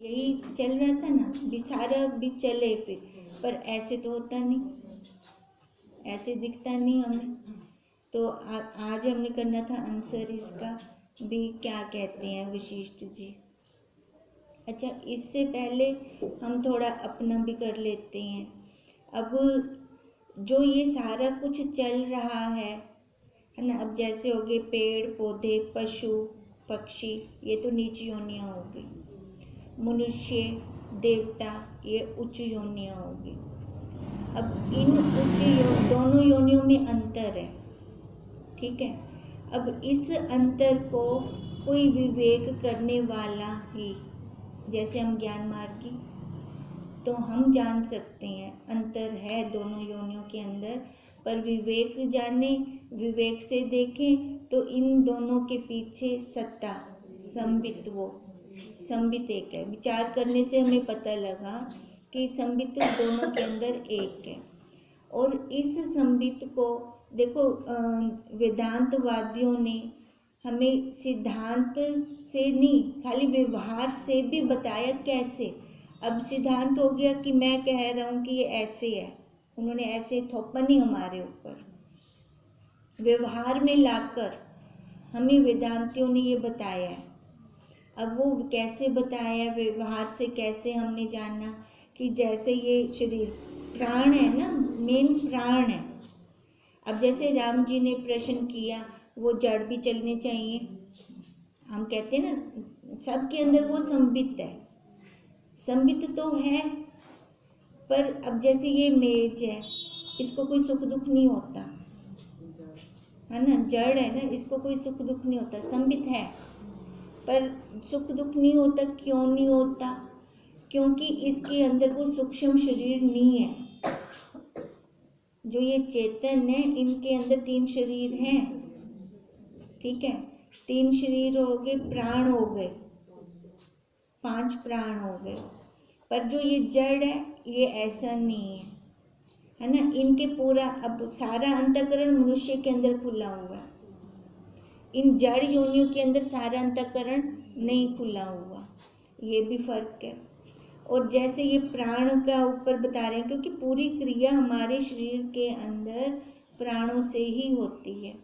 यही चल रहा था ना, भी सारा भी चले फिर, पर ऐसे तो होता नहीं, ऐसे दिखता नहीं हमें। तो आज हमने करना था आंसर इसका भी, क्या कहते हैं वशिष्ठ जी। अच्छा, इससे पहले हम थोड़ा अपना भी कर लेते हैं। अब जो ये सारा कुछ चल रहा है ना, अब जैसे हो गए पेड़ पौधे, पशु पक्षी, ये तो नीच योनियाँ हो गई, मनुष्य देवता ये उच्च योनियाँ होगी। अब इन दोनों योनियों में अंतर है, ठीक है। अब इस अंतर को कोई विवेक करने वाला ही, जैसे हम ज्ञान मार्गी, तो हम जान सकते हैं अंतर है दोनों योनियों के अंदर। पर विवेक जाने, विवेक से देखें तो इन दोनों के पीछे सत्ता संबित, वो संबित एक है। विचार करने से हमें पता लगा कि संबित दोनों के अंदर एक है। और इस संबित को देखो, वेदांतवादियों ने हमें सिद्धांत से नहीं, खाली व्यवहार से भी बताया कैसे। अब सिद्धांत हो गया कि मैं कह रहा हूँ कि ये ऐसे है, उन्होंने ऐसे थोपा नहीं हमारे ऊपर, व्यवहार में लाकर हमें वेदांतियों ने ये बताया है। अब वो कैसे बताया, व्यवहार से कैसे हमने जाना कि जैसे ये शरीर प्राण है ना, मेन प्राण है। अब जैसे राम जी ने प्रश्न किया, वो जड़ भी चलने चाहिए, हम कहते हैं ना सबके अंदर वो संबित है, संबित तो है। पर अब जैसे ये मेज है, इसको कोई सुख दुख नहीं होता है ना, जड़ है ना, इसको कोई सुख दुख नहीं होता, संबित है। पर सुख दुख नहीं होता, क्यों नहीं होता? क्योंकि इसके अंदर वो सूक्ष्म शरीर नहीं है। जो ये चेतन है, इनके अंदर 3 शरीर हैं, ठीक है, 3 शरीर हो गए, प्राण हो गए, 5 प्राण हो गए। पर जो ये जड़ है, ये ऐसा नहीं है ना। इनके पूरा, अब सारा अंतःकरण मनुष्य के अंदर खुला हुआ है, इन जड़ योनियों के अंदर सारा अंतःकरण नहीं खुला हुआ, ये भी फर्क है। और जैसे ये प्राण का ऊपर बता रहे हैं, क्योंकि पूरी क्रिया हमारे शरीर के अंदर प्राणों से ही होती है।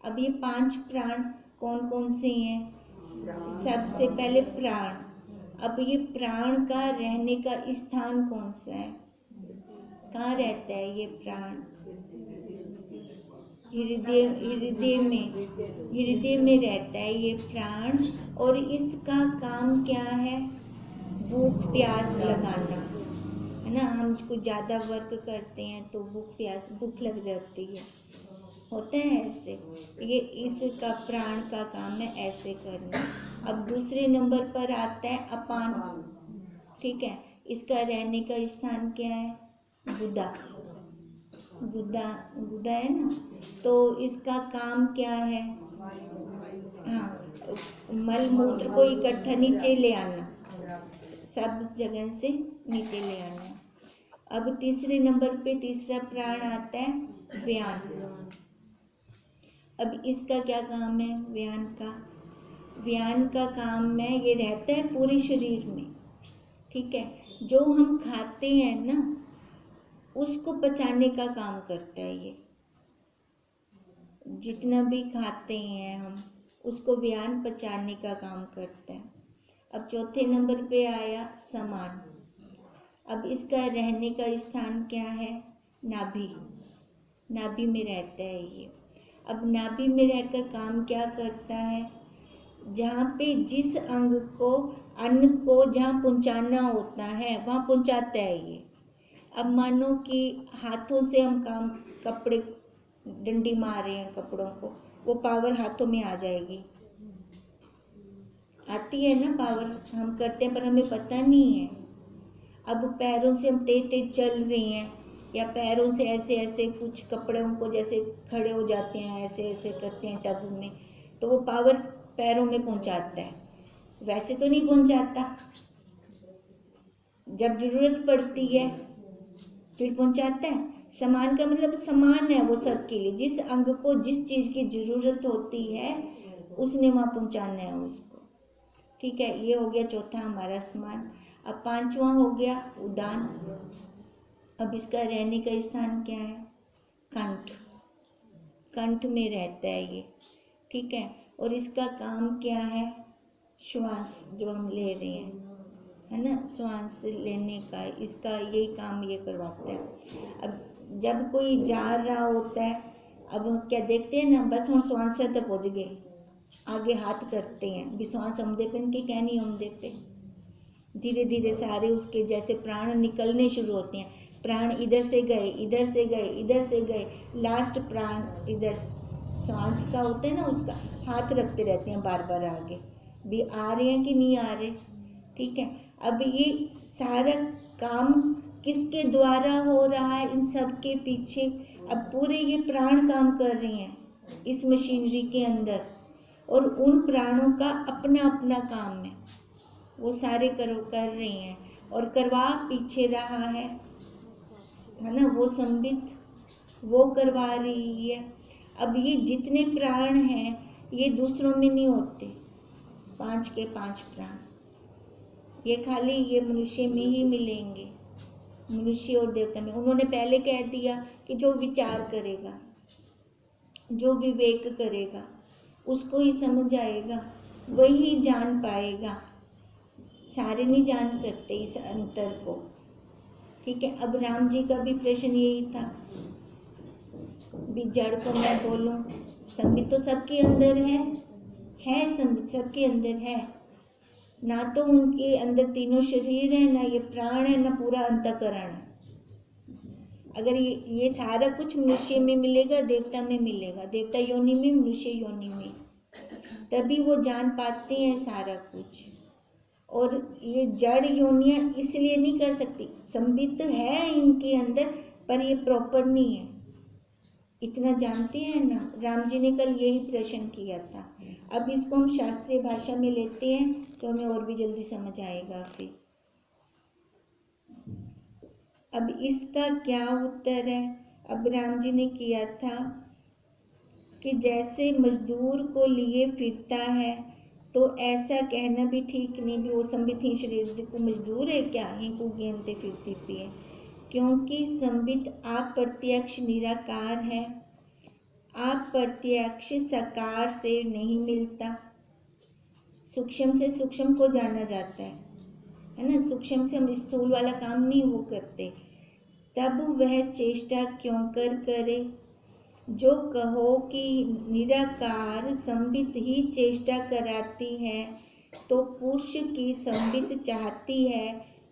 अब ये 5 प्राण कौन कौन से हैं? सबसे पहले प्राण। अब ये प्राण का रहने का स्थान कौन सा है? कहाँ रहता है ये प्राण? हृदय में रहता है ये प्राण। और इसका काम क्या है? भूख प्यास लगाना, है ना। हम कुछ ज़्यादा वर्क करते हैं तो भूख लग जाती है, होता है ऐसे। ये इसका प्राण का काम है ऐसे करना। अब दूसरे नंबर पर आता है अपान, ठीक है। इसका रहने का स्थान क्या है? गुदा है ना। तो इसका काम क्या है? हाँ, मल मूत्र को इकट्ठा नीचे ले आना, सब जगह से नीचे ले आना। अब तीसरे नंबर पे तीसरा प्राण आता है व्यान। अब इसका क्या काम है? व्यान का काम है, ये रहता है पूरे शरीर में, ठीक है। जो हम खाते हैं ना, उसको पचाने का काम करता है ये, जितना भी खाते हैं हम, उसको व्यान पचाने का काम करता है। अब चौथे नंबर पे आया समान। अब इसका रहने का स्थान क्या है? नाभि में रहता है ये। अब नाभि में रहकर काम क्या करता है? जहाँ पे जिस अंग को, अन्न को जहाँ पहुँचाना होता है वहाँ पहुँचाता है ये। अब मानो कि हाथों से हम काम, कपड़े डंडी मार रहे हैं कपड़ों को, वो पावर हाथों में आ जाएगी, आती है ना पावर, हम करते हैं पर हमें पता नहीं है। अब पैरों से हम तेज चल रहे हैं, या पैरों से ऐसे ऐसे कुछ कपड़ों को जैसे खड़े हो जाते हैं, ऐसे ऐसे करते हैं टब में, तो वो पावर पैरों में पहुंचाता है। वैसे तो नहीं पहुंचाता, जब जरूरत पड़ती है फिर पहुंचाता है। समान का मतलब समान है वो सबके लिए, जिस अंग को जिस चीज़ की जरूरत होती है उसने वहाँ पहुंचाना है उसको, ठीक है, ये हो गया चौथा हमारा स्मान। अब पांचवा हो गया उदान। अब इसका रहने का स्थान क्या है? कंठ। कंठ में रहता है ये, ठीक है। और इसका काम क्या है? श्वास जो हम ले रहे हैं, है ना, श्वास लेने का इसका यही काम ये करवाता है। अब जब कोई जा रहा होता है, अब क्या देखते हैं ना, बस हम श्वास से तक पहुँच गए, आगे हाथ करते हैं, भी श्वास हमदे पे इनके क्या नहीं हमदे पे। धीरे धीरे सारे उसके जैसे प्राण निकलने शुरू होते हैं, प्राण इधर से गए, इधर से गए, इधर से गए, लास्ट प्राण इधर श्वास का होता है ना, उसका हाथ रखते रहते हैं बार बार आगे, भी आ रहे हैं कि नहीं आ रहे, ठीक है। अब ये सारा काम किसके द्वारा हो रहा है? इन सब के पीछे अब पूरे ये प्राण काम कर रहे हैं इस मशीनरी के अंदर, और उन प्राणों का अपना अपना काम है, वो सारे कर रहे हैं, और करवा पीछे रहा है ना, वो संबित वो करवा रही है। अब ये जितने प्राण हैं ये दूसरों में नहीं होते, 5 के 5 प्राण ये खाली ये मनुष्य में ही मिलेंगे, मनुष्य और देवता में। उन्होंने पहले कह दिया कि जो विचार करेगा, जो विवेक करेगा, उसको ही समझ आएगा, वही जान पाएगा, सारे नहीं जान सकते इस अंतर को, ठीक है। अब राम जी का भी प्रश्न यही था, भी जड़ को मैं बोलूं, संबित तो सबके अंदर है संबित सबके अंदर है, ना तो उनके अंदर तीनों शरीर है, ना ये प्राण है, ना पूरा अंतःकरण है। अगर ये सारा कुछ मनुष्य में मिलेगा, देवता में मिलेगा, देवता योनि में, मनुष्य योनि में, तभी वो जान पाते हैं सारा कुछ। और ये जड़ योनियाँ इसलिए नहीं कर सकती, संबित है इनके अंदर, पर ये प्रॉपर नहीं है, इतना जानते हैं ना। राम जी ने कल यही प्रश्न किया था। अब इसको हम शास्त्रीय भाषा में लेते हैं तो हमें और भी जल्दी समझ आएगा फिर। अब इसका क्या उत्तर है? अब राम जी ने किया था कि जैसे मजदूर को लिए फिरता है, तो ऐसा कहना भी ठीक नहीं भी वो संबित ही शरीर को मजदूर है क्या, ही को गेंदते फिरती पिए, क्योंकि संबित आप प्रत्यक्ष निराकार है, आप प्रत्यक्ष साकार से नहीं मिलता। सूक्ष्म से सूक्ष्म को जाना जाता है ना, सूक्ष्म से हम स्थूल वाला काम नहीं वो करते, तब वह चेष्टा क्यों कर करे। जो कहो कि निराकार संबित ही चेष्टा कराती है, तो पुरुष की संबित चाहती है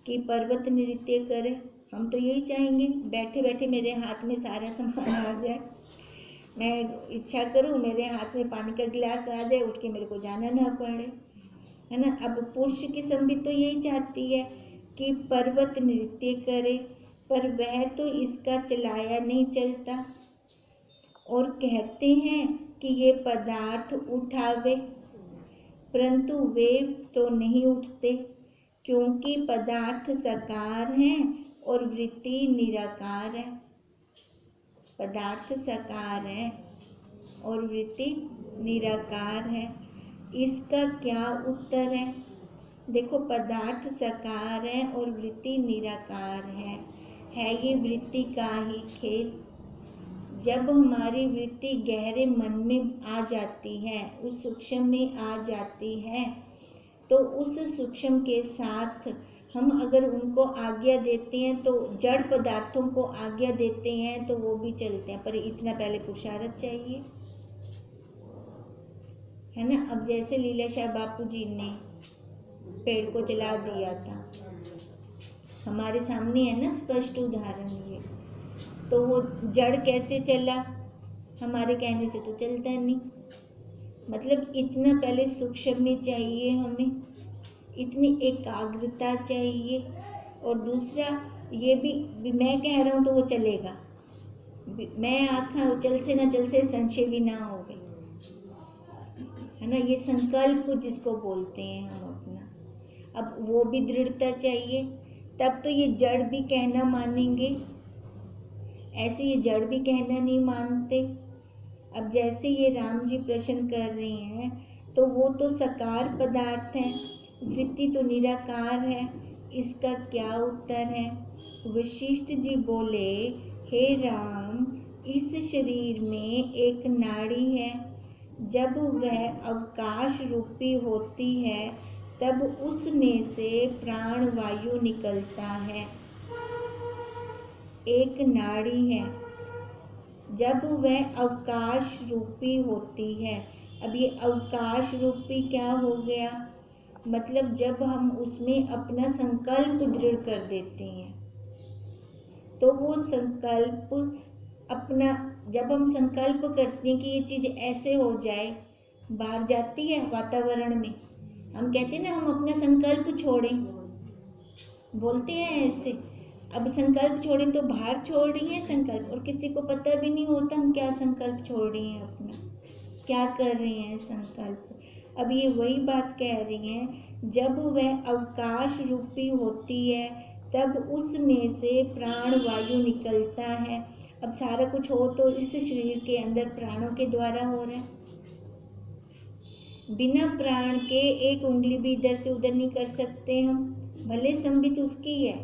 कि पर्वत नृत्य करे। हम तो यही चाहेंगे, बैठे बैठे मेरे हाथ में सारा सामान आ जाए, मैं इच्छा करूं मेरे हाथ में पानी का गिलास आ जाए, उठ के मेरे को जाना ना पड़े, है ना। अब पुरुष की संबित तो यही चाहती है कि पर्वत नृत्य करे, पर वह तो इसका चलाया नहीं चलता, और कहते हैं कि ये पदार्थ उठावे, परंतु वे तो नहीं उठते, क्योंकि पदार्थ साकार हैं और वृत्ति निराकार है। पदार्थ साकार है और वृत्ति निराकार है। इसका क्या उत्तर है? देखो, पदार्थ साकार है और वृत्ति निराकार है ये वृत्ति का ही खेल। जब हमारी वृत्ति गहरे मन में आ जाती है, उस सूक्ष्म में आ जाती है, तो उस सूक्ष्म के साथ हम अगर उनको आज्ञा देते हैं, तो जड़ पदार्थों को आज्ञा देते हैं तो वो भी चलते हैं, पर इतना पहले पुरुषार्थ चाहिए, है ना। अब जैसे लीलाशाह बापू जी ने पेड़ को जला दिया था, हमारे सामने है ना स्पष्ट उदाहरण ये, तो वो जड़ कैसे चला? हमारे कहने से तो चलता नहीं। मतलब इतना पहले सूक्ष्म में चाहिए, हमें इतनी एकाग्रता चाहिए, और दूसरा ये भी मैं कह रहा हूँ तो वो चलेगा, मैं आँखा चल से ना चल से संशय भी ना हो गई, है ना। ये संकल्प जिसको बोलते हैं हम अपना, अब वो भी दृढ़ता चाहिए, तब तो ये जड़ भी कहना मानेंगे। ऐसे ये जड़ भी कहना नहीं मानते। अब जैसे ये राम जी प्रश्न कर रहे हैं, तो वो तो साकार पदार्थ हैं, वृत्ति तो निराकार है, इसका क्या उत्तर है? वशिष्ठ जी बोले, हे राम, इस शरीर में एक नाड़ी है, जब वह अवकाश रूपी होती है तब उसमें से प्राण वायु निकलता है। एक नाड़ी है, जब वह अवकाश रूपी होती है। अब ये अवकाश रूपी क्या हो गया? मतलब जब हम उसमें अपना संकल्प दृढ़ कर देते हैं, तो वो संकल्प अपना, जब हम संकल्प करते हैं कि ये चीज़ ऐसे हो जाए, बाहर जाती है वातावरण में, हम कहते हैं ना हम अपना संकल्प छोड़ें, बोलते हैं ऐसे। अब संकल्प छोड़ें तो बाहर छोड़ रही हैं संकल्प, और किसी को पता भी नहीं होता हम क्या संकल्प छोड़ रही हैं, अपना क्या कर रही हैं संकल्प। अब ये वही बात कह रही हैं, जब वह अवकाश रूपी होती है तब उसमें से प्राण वायु निकलता है। अब सारा कुछ हो तो इस शरीर के अंदर प्राणों के द्वारा हो रहा है। बिना प्राण के एक उंगली भी इधर से उधर नहीं कर सकते हम, भले संबित उसकी है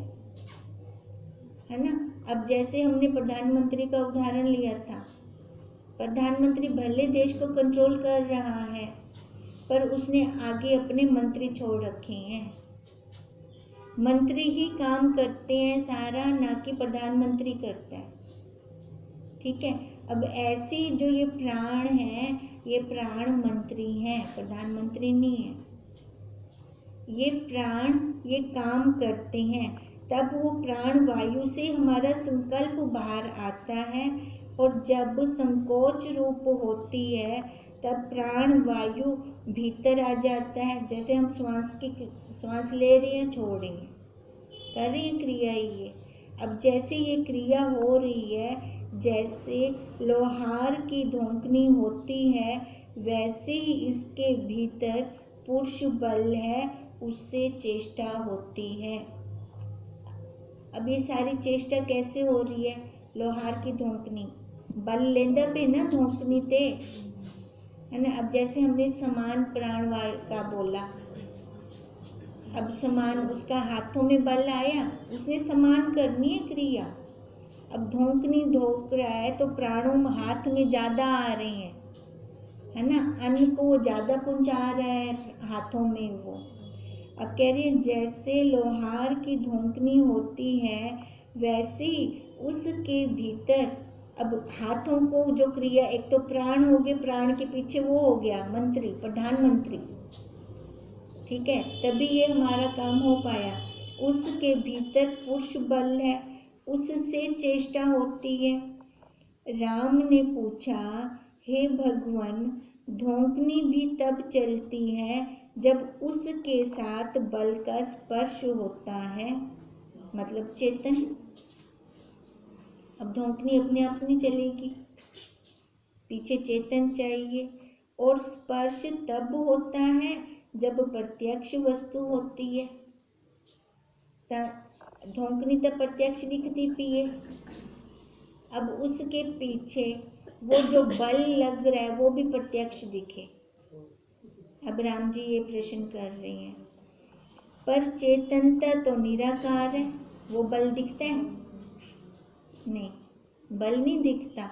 ना। अब जैसे हमने प्रधानमंत्री का उदाहरण लिया था, प्रधानमंत्री भले देश को कंट्रोल कर रहा है, पर उसने आगे अपने मंत्री छोड़ रखे हैं। मंत्री ही काम करते हैं सारा, ना कि प्रधानमंत्री करता है। ठीक है। अब ऐसी जो ये प्राण है, ये प्राण मंत्री हैं, प्रधानमंत्री नहीं है। ये प्राण ये काम करते हैं, तब वो प्राण वायु से हमारा संकल्प बाहर आता है, और जब संकोच रूप होती है तब प्राण वायु भीतर आ जाता है। जैसे हम श्वास ले रहे हैं, छोड़ रहे हैं, कर रही है क्रिया ये। अब जैसे ये क्रिया हो रही है, जैसे लोहार की धोंकनी होती है, वैसे ही इसके भीतर पुरुष बल है, उससे चेष्टा होती है। अब ये सारी चेष्टा कैसे हो रही है? लोहार की धोंकनी बल लेंदा पे ना धोंकनी ते, है ना। अब जैसे हमने समान प्राणवायु का बोला, अब समान उसका हाथों में बल आया, उसने समान करनी है क्रिया। अब धोंकनी धोक रहा है तो प्राणों हाथ में ज़्यादा आ रहे हैं, है ना, अन्न को वो ज़्यादा पहुंचा रहा है हाथों में वो। अब कह रही है जैसे लोहार की धोंकनी होती है, वैसे ही उसके भीतर अब हाथों को जो क्रिया, एक तो प्राण हो गए, प्राण के पीछे वो हो गया मंत्री, प्रधानमंत्री, ठीक है, तभी ये हमारा काम हो पाया। उसके भीतर पुरुष बल है, उससे चेष्टा होती है। राम ने पूछा, हे भगवान, धोंकनी भी तब चलती है जब उसके साथ बल का स्पर्श होता है, मतलब चेतन। अब धोंकनी अपने आप नहीं चलेगी, पीछे चेतन चाहिए। और स्पर्श तब होता है जब प्रत्यक्ष वस्तु होती है। धोंकनी तब प्रत्यक्ष दिखती पिए। अब उसके पीछे वो जो बल लग रहा है वो भी प्रत्यक्ष दिखे। अब राम जी ये प्रश्न कर रही हैं, पर चेतनता तो निराकार है, वो बल दिखता है? नहीं, बल नहीं दिखता,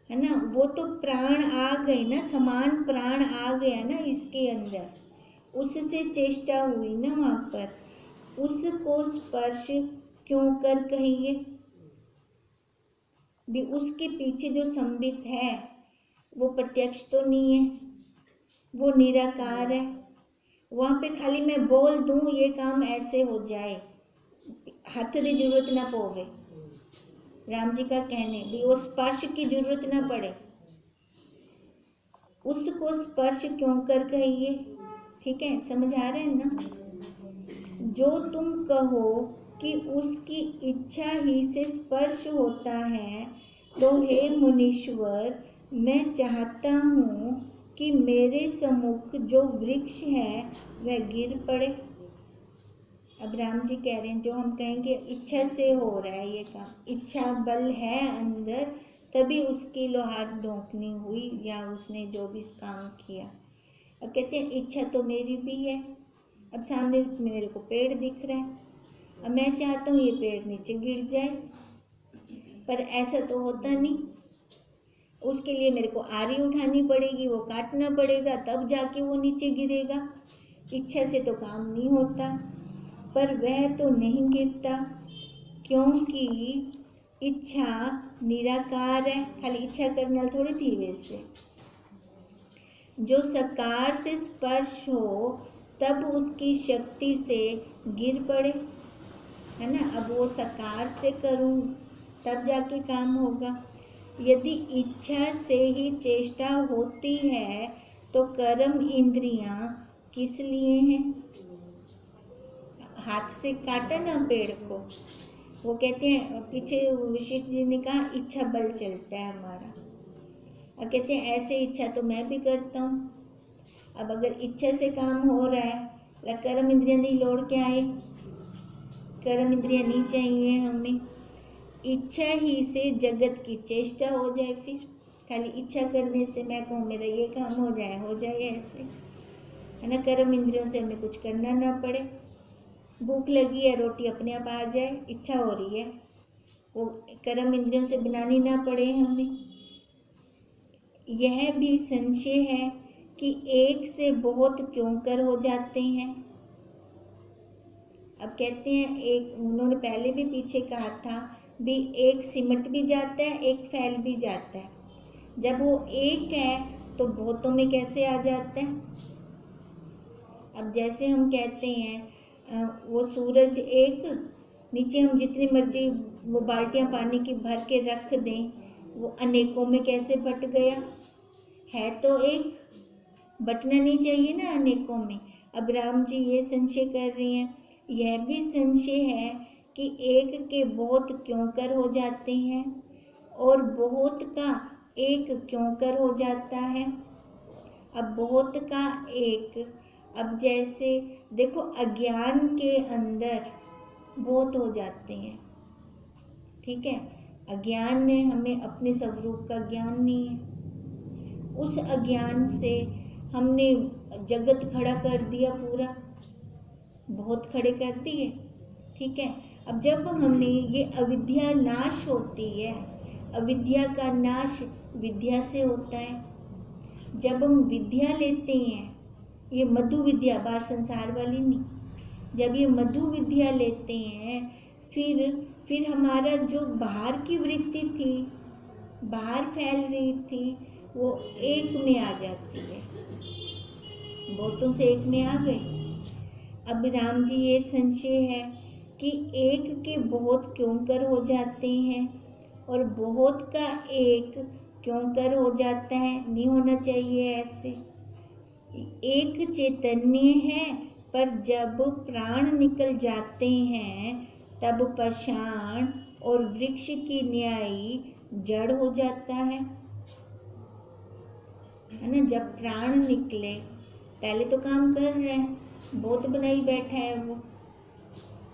है ना। वो तो प्राण आ गए ना, समान प्राण आ गया ना इसके अंदर, उससे चेष्टा हुई ना वहाँ पर। उसको स्पर्श क्यों कर कहिए भी, उसके पीछे जो संबित है वो प्रत्यक्ष तो नहीं है, वो निराकार है। वहाँ पे खाली मैं बोल दूँ ये काम ऐसे हो जाए, हाथ की जरूरत ना पवे, राम जी का कहने भी वो स्पर्श की जरूरत ना पड़े। उसको स्पर्श क्यों कर कहिए, ठीक है, समझ आ रहा है ना। जो तुम कहो कि उसकी इच्छा ही से स्पर्श होता है, तो हे मुनीश्वर, मैं चाहता हूँ कि मेरे सम्मुख जो वृक्ष है वह गिर पड़े। अब राम जी कह रहे हैं, जो हम कहेंगे इच्छा से हो रहा है ये काम, इच्छा बल है अंदर, तभी उसकी लोहार धोंकनी हुई या उसने जो भी काम किया। अब कहते हैं इच्छा तो मेरी भी है। अब सामने मेरे को पेड़ दिख रहा है, अब मैं चाहता हूँ ये पेड़ नीचे गिर जाए, पर ऐसा तो होता नहीं। उसके लिए मेरे को आरी उठानी पड़ेगी, वो काटना पड़ेगा, तब जाके वो नीचे गिरेगा। इच्छा से तो काम नहीं होता। पर वह तो नहीं गिरता, क्योंकि इच्छा निराकार है। खाली इच्छा करने वाली थोड़ी थी वैसे। जो सकार से स्पर्श हो तब उसकी शक्ति से गिर पड़े, है ना। अब वो सकार से करूं तब जाके काम होगा। यदि इच्छा से ही चेष्टा होती है तो कर्म इंद्रियां किस लिए हैं? हाथ से काटा ना पेड़ को, वो कहते हैं, पीछे विशिष्ट जी ने कहा इच्छा बल चलता है हमारा। अब कहते हैं ऐसे इच्छा तो मैं भी करता हूँ। अब अगर इच्छा से काम हो रहा है, कर्म इंद्रियां की लोड़ क्या है? कर्म इंद्रियां नहीं चाहिए हमें। इच्छा ही से जगत की चेष्टा हो जाए, फिर खाली इच्छा करने से मैं कहूँ मेरा ये काम हो जाए ऐसे, है ना। कर्म इंद्रियों से हमें कुछ करना ना पड़े। भूख लगी है, रोटी अपने आप आ जाए, इच्छा हो रही है, वो कर्म इंद्रियों से बनानी ना पड़े हमें। यह भी संशय है कि एक से बहुत क्यों कर हो जाते हैं। अब कहते हैं एक, उन्होंने पहले भी पीछे कहा था भी एक सिमट भी जाता है, एक फैल भी जाता है। जब वो एक है तो बहुतों में कैसे आ जाता है? अब जैसे हम कहते हैं वो सूरज एक, नीचे हम जितनी मर्जी वो बाल्टियां पानी की भर के रख दें, वो अनेकों में कैसे बट गया? है तो एक, बटना नहीं चाहिए ना अनेकों में। अब राम जी ये संशय कर रही हैं। यह भी संशय है कि एक के बहुत क्यों कर हो जाते हैं और बहुत का एक क्यों कर हो जाता है। अब बहुत का एक, अब जैसे देखो अज्ञान के अंदर बहुत हो जाते हैं, ठीक है। अज्ञान ने हमें अपने स्वरूप का ज्ञान नहीं है, उस अज्ञान से हमने जगत खड़ा कर दिया, पूरा बहुत खड़े कर दिए, ठीक है। अब जब हमने ये अविद्या नाश होती है, अविद्या का नाश विद्या से होता है। जब हम विद्या लेते हैं, ये मधु विद्या, बाहर संसार वाली नहीं, जब ये मधु विद्या लेते हैं, फिर हमारा जो बाहर की वृत्ति थी, बाहर फैल रही थी, वो एक में आ जाती है, बहुतों से एक में आ गए। अब राम जी ये संशय है कि एक के बहुत क्यों कर हो जाते हैं और बहुत का एक क्यों कर हो जाता है। नहीं होना चाहिए ऐसे। एक चैतन्य है, पर जब प्राण निकल जाते हैं तब पाषाण और वृक्ष की न्यायी जड़ हो जाता है ना। जब प्राण निकले, पहले तो काम कर रहे हैं, बहुत बनाई बैठा है वो,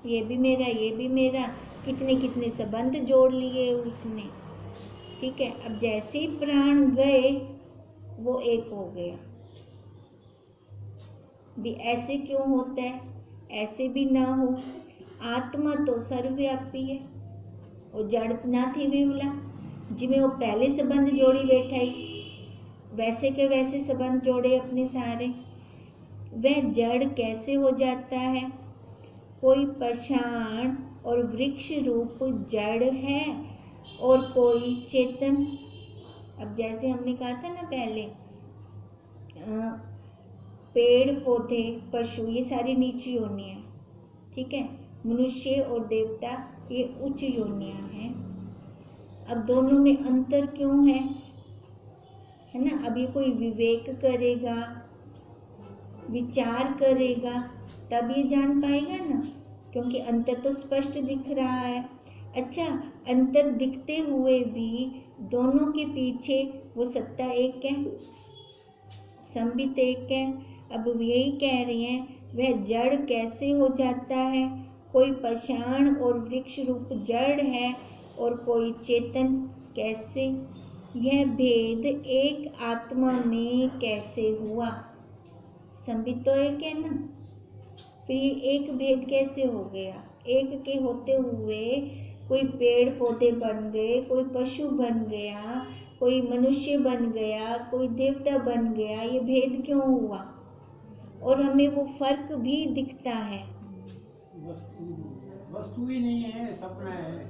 ये भी मेरा, ये भी मेरा, कितने कितने संबंध जोड़ लिए उसने, ठीक है। अब जैसे ही प्राण गए वो एक हो गया। भी ऐसे क्यों होता है? ऐसे भी ना हो। आत्मा तो सर्वव्यापी है, वो जड़ ना थी वे बोला, जिमें वो पहले संबंध जोड़ी बैठा ही, वैसे के वैसे संबंध जोड़े अपने सारे। वह जड़ कैसे हो जाता है? कोई पाषाण और वृक्ष रूप जड़ है और कोई चेतन। अब जैसे हमने कहा था ना पहले, पेड़ पौधे पशु ये सारी नीची योनियाँ, ठीक है। मनुष्य और देवता ये उच्च योनियाँ हैं। अब दोनों में अंतर क्यों है ना। अब ये कोई विवेक करेगा, विचार करेगा, तब ये जान पाएगा ना, क्योंकि अंतर तो स्पष्ट दिख रहा है। अच्छा, अंतर दिखते हुए भी दोनों के पीछे वो सत्ता एक है, संबित एक है। अब यही कह रही हैं, वह जड़ कैसे हो जाता है? कोई पाषाण और वृक्ष रूप जड़ है और कोई चेतन, कैसे? यह भेद एक आत्मा में कैसे हुआ? संबित तो एक है ना, फिर ये एक भेद कैसे हो गया? एक के होते हुए कोई पेड़ पौधे बन गए, कोई पशु बन गया, कोई मनुष्य बन गया, कोई देवता बन गया, ये भेद क्यों हुआ? और हमें वो फर्क भी दिखता है। वस्तु ही नहीं है, सपना है।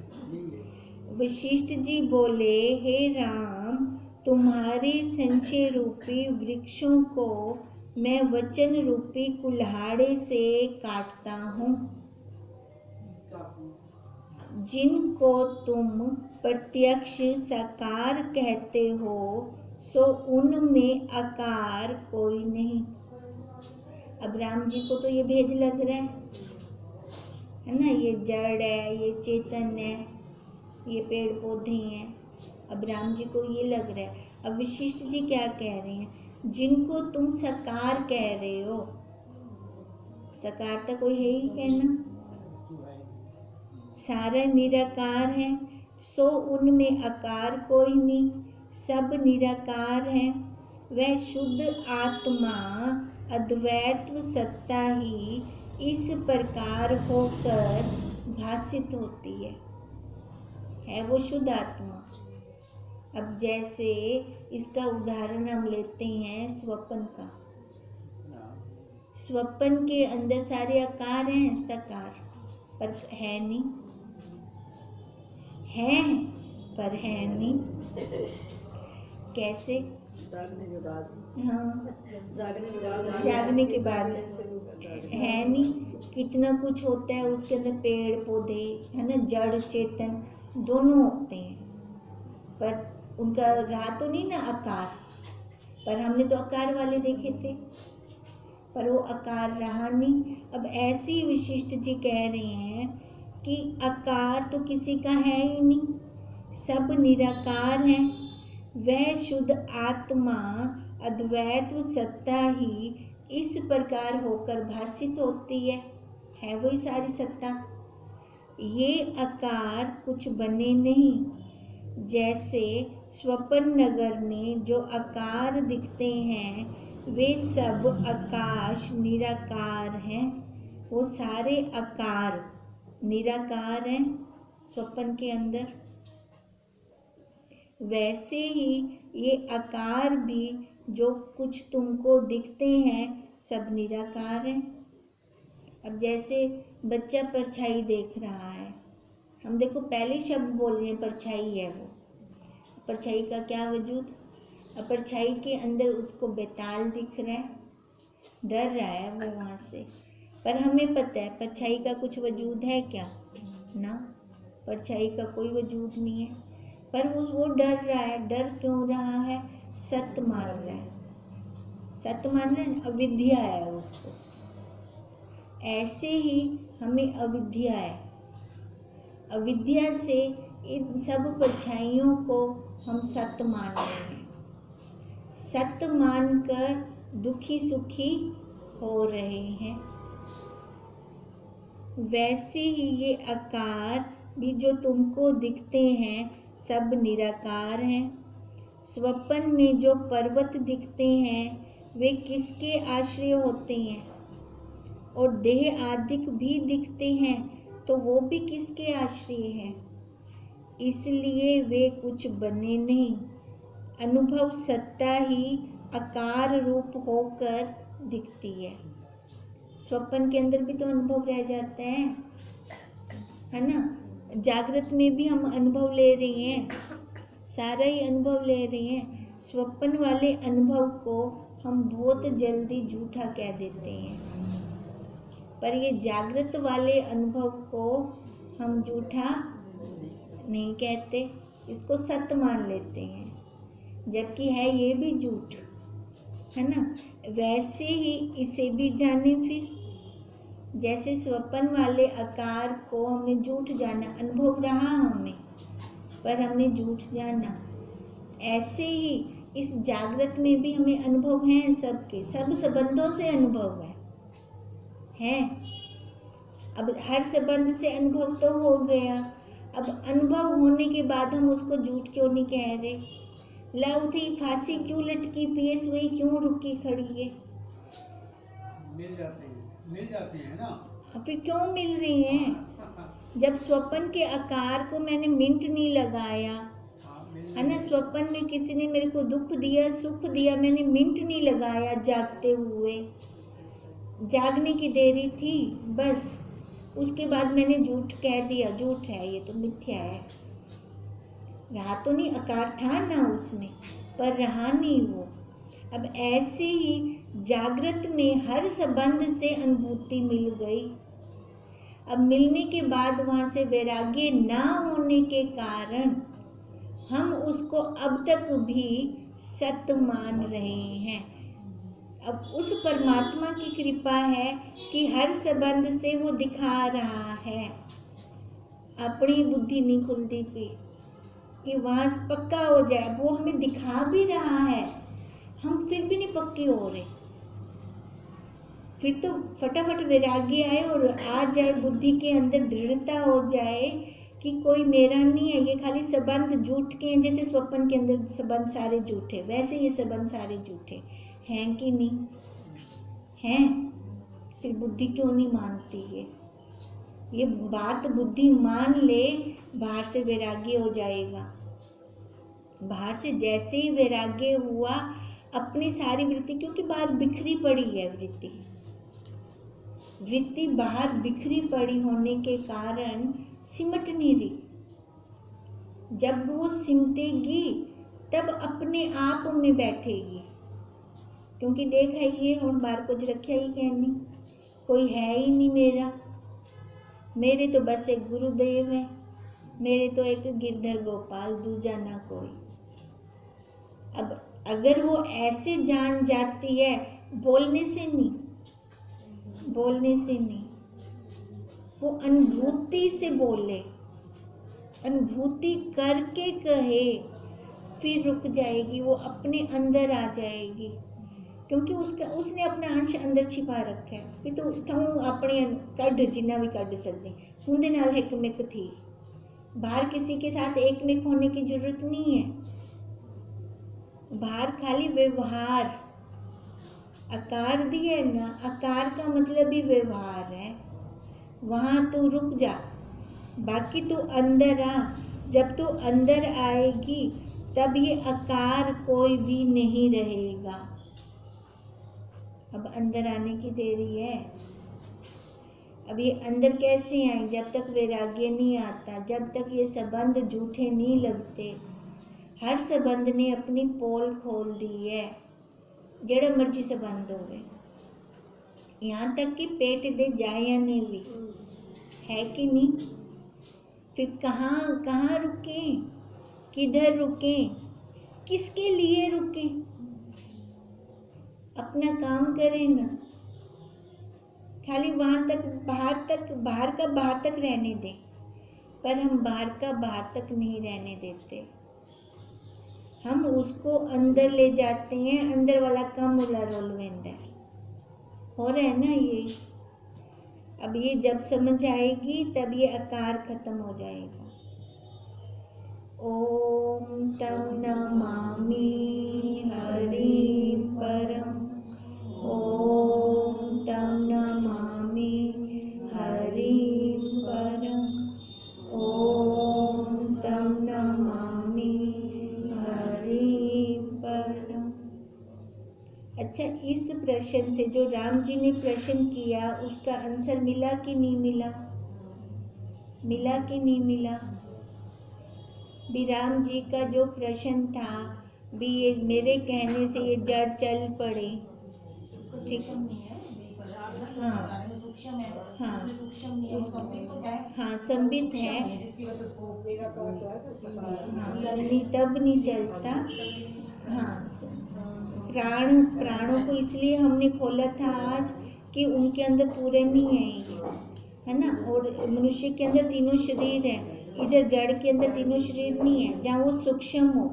वशिष्ठ जी बोले, हे राम, तुम्हारे संशय रूपी वृक्षों को मैं वचन रूपी कुल्हाड़े से काटता हूँ। जिनको तुम प्रत्यक्ष साकार कहते हो, सो उनमें आकार कोई नहीं। अब राम जी को तो ये भेद लग रहा है ना, ये जड़ है, ये चेतन है, ये पेड़ पौधे हैं। अब राम जी को ये लग रहा है। अब वशिष्ठ जी क्या कह रहे हैं? जिनको तुम साकार कह रहे हो, साकार तो कोई है ही कहना, सारा निराकार है, सो उनमें आकार कोई नहीं, सब निराकार है। वह शुद्ध आत्मा अद्वैत सत्ता ही इस प्रकार होकर भासित होती है वो शुद्ध आत्मा। अब जैसे इसका उदाहरण हम लेते हैं स्वप्न का। स्वप्न के अंदर सारे आकार हैं, साकार, पर है नहीं, है पर है नहीं। कैसे? जागने के बाद। हाँ, जागने के बाद है नहीं। कितना कुछ होता है उसके अंदर, पेड़ पौधे है ना, जड़ चेतन दोनों होते हैं, पर उनका रहा तो नहीं ना आकार। पर हमने तो आकार वाले देखे थे, पर वो आकार रहा नहीं। अब ऐसी वशिष्ठ जी कह रहे हैं कि आकार तो किसी का है ही नहीं, सब निराकार हैं। वह शुद्ध आत्मा अद्वैत सत्ता ही इस प्रकार होकर भासित होती है वही सारी सत्ता। ये आकार कुछ बने नहीं। जैसे स्वप्न नगर में जो आकार दिखते हैं वे सब आकाश निराकार हैं, वो सारे आकार निराकार हैं स्वप्न के अंदर। वैसे ही ये आकार भी जो कुछ तुमको दिखते हैं सब निराकार हैं। अब जैसे बच्चा परछाई देख रहा है, हम देखो पहले शब्द बोल रहे हैं परछाई है वो, परछाई का क्या वजूद? अब परछाई के अंदर उसको बेताल दिख रहा है, डर रहा है वो वहाँ से, पर हमें पता है परछाई का कुछ वजूद है क्या? ना, परछाई का कोई वजूद नहीं है, पर वो डर रहा है। डर क्यों रहा है? सत्य मान रहा है, सत्य मान रहा है, अविद्या है उसको। ऐसे ही हमें अविद्या है, अविद्या से इन सब परछाइयों को हम सत्य मान रहे हैं, सत्य मानकर दुखी सुखी हो रहे हैं। वैसे ही ये आकार भी जो तुमको दिखते हैं सब निराकार हैं। स्वप्न में जो पर्वत दिखते हैं वे किसके आश्रय होते हैं? और देह आदिक भी दिखते हैं तो वो भी किसके आश्रय हैं? इसलिए वे कुछ बने नहीं, अनुभव सत्ता ही आकार रूप होकर दिखती है। स्वप्न के अंदर भी तो अनुभव रह जाते हैं, है ना। जागृत में भी हम अनुभव ले रहे हैं, सारा ही अनुभव ले रहे हैं। स्वप्न वाले अनुभव को हम बहुत जल्दी झूठा कह देते हैं, पर ये जागृत वाले अनुभव को हम झूठा नहीं कहते, इसको सत्य मान लेते हैं, जबकि है ये भी झूठ, है ना। वैसे ही इसे भी जाने फिर, जैसे स्वप्न वाले आकार को हमने झूठ जाना, अनुभव रहा हमें पर हमने झूठ जाना, ऐसे ही इस जागृत में भी हमें अनुभव हैं, सबके सब संबंधों से अनुभव है। अब हर संबंध से अनुभव तो हो गया, अब अनुभव होने के बाद हम उसको झूठ क्यों नहीं कह रहे? लव थी फांसी क्यों लटकी, पीएस वही क्यों रुकी खड़ी है? मिल जाते हैं, मिल जाते हैं ना। फिर क्यों मिल रही हैं? जब स्वप्न के आकार को मैंने मिंट नहीं लगाया, है ना, स्वप्न में किसी ने मेरे को दुख दिया, सुख दिया, मैंने मिंट नहीं लगाया जागते हुए, जागने की देरी थी बस। उसके बाद मैंने झूठ कह दिया, झूठ है ये तो, मिथ्या है। रहा तो नहीं, आकार था ना उसमें, पर रहा नहीं वो। अब ऐसे ही जागृत में हर संबंध से अनुभूति मिल गई। अब मिलने के बाद वहाँ से वैराग्य ना होने के कारण हम उसको अब तक भी सत्य मान रहे हैं। अब उस परमात्मा की कृपा है कि हर संबंध से वो दिखा रहा है, अपनी बुद्धि नहीं खुलती थी कि वहाँ पक्का हो जाए। वो हमें दिखा भी रहा है, हम फिर भी नहीं पक्के हो रहे। फिर तो फटाफट वैराग्य आए और आ जाए, बुद्धि के अंदर दृढ़ता हो जाए कि कोई मेरा नहीं है, ये खाली संबंध झूठ के हैं। जैसे स्वप्न के अंदर संबंध सारे झूठे, वैसे ये संबंध सारे झूठे हैं कि नहीं हैं? फिर बुद्धि क्यों नहीं मानती है? ये बात बुद्धि मान ले, बाहर से वैराग्य हो जाएगा। बाहर से जैसे ही वैराग्य हुआ, अपनी सारी वृत्ति, क्योंकि बाहर बिखरी पड़ी है वृत्ति बाहर बिखरी पड़ी होने के कारण सिमट नहीं रही। जब वो सिमटेगी तब अपने आप में बैठेगी, क्योंकि देखा ये और बार कुछ रखा ही कहनी, कोई है ही नहीं मेरा, मेरे तो बस एक गुरुदेव है, मेरे तो एक गिरधर गोपाल, दूजा ना कोई। अब अगर वो ऐसे जान जाती है, बोलने से नहीं, वो अनुभूति से बोले, अनुभूति करके कहे, फिर रुक जाएगी, वो अपने अंदर आ जाएगी। क्योंकि उसने अपना अंश अंदर छिपा रखा है। भी तो अपने कढ़ जिन्ना भी कढ़ सकते, उनके नाल एकमिक थी। बाहर किसी के साथ एकमिक होने की जरूरत नहीं है। बाहर खाली व्यवहार, आकार दिए ना, आकार का मतलब ही व्यवहार है। वहाँ तो रुक जा, बाकी तो अंदर आ। जब तो अंदर आएगी तब ये आकार कोई भी नहीं रहेगा। अब अंदर आने की देरी है। अब ये अंदर कैसे आए? जब तक वैराग्य नहीं आता, जब तक ये संबंध झूठे नहीं लगते। हर संबंध ने अपनी पोल खोल दी है, जेड़ा मर्जी संबंध होवे, यहाँ तक कि पेट दे जाया ने भी, है कि नहीं? फिर कहाँ रुके, किधर रुके, किसके लिए रुके? अपना काम करें ना, खाली वहाँ तक, बाहर का बाहर तक रहने दें। पर हम बाहर का बाहर तक नहीं रहने देते, हम उसको अंदर ले जाते हैं। अंदर वाला कम उला रोल वेंदा हो रहा है ना ये। अब ये जब समझ आएगी तब ये आकार खत्म हो जाएगा। ओम तम नमामि हरि परम, ओम तम नमामि हरि परम, ओम तम नमामि हरि परम। अच्छा, इस प्रश्न से जो राम जी ने प्रश्न किया, उसका आंसर मिला कि नहीं मिला? मिला कि नहीं मिला? भी राम जी का जो प्रश्न था, भी ये मेरे कहने से ये जड़ चल पड़े, ठीक है? हाँ संबित है, हाँ नहीं तब नहीं चलता। हाँ, प्राणों को इसलिए हमने खोला था आज कि उनके अंदर पूरे नहीं है ना। और मनुष्य के अंदर तीनों शरीर है, इधर जड़ के अंदर तीनों शरीर नहीं है, जहाँ वो सूक्ष्म हो,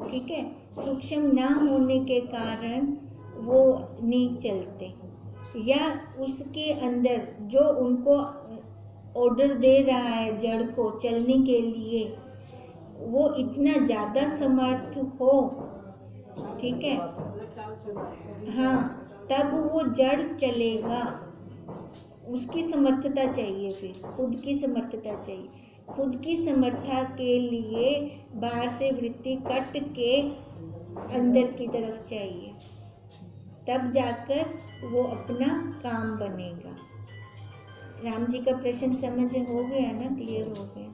ठीक है। सूक्ष्म ना होने के कारण वो नहीं चलते, या उसके अंदर जो उनको ऑर्डर दे रहा है जड़ को चलने के लिए, वो इतना ज़्यादा समर्थ हो, ठीक है। हाँ, तब वो जड़ चलेगा। उसकी समर्थता चाहिए, फिर खुद की समर्थता चाहिए। खुद की समर्था के लिए बाहर से वृत्ति कट के अंदर की तरफ चाहिए, तब जाकर वो अपना काम बनेगा। राम जी का प्रश्न समझ हो गया ना, क्लियर हो गया।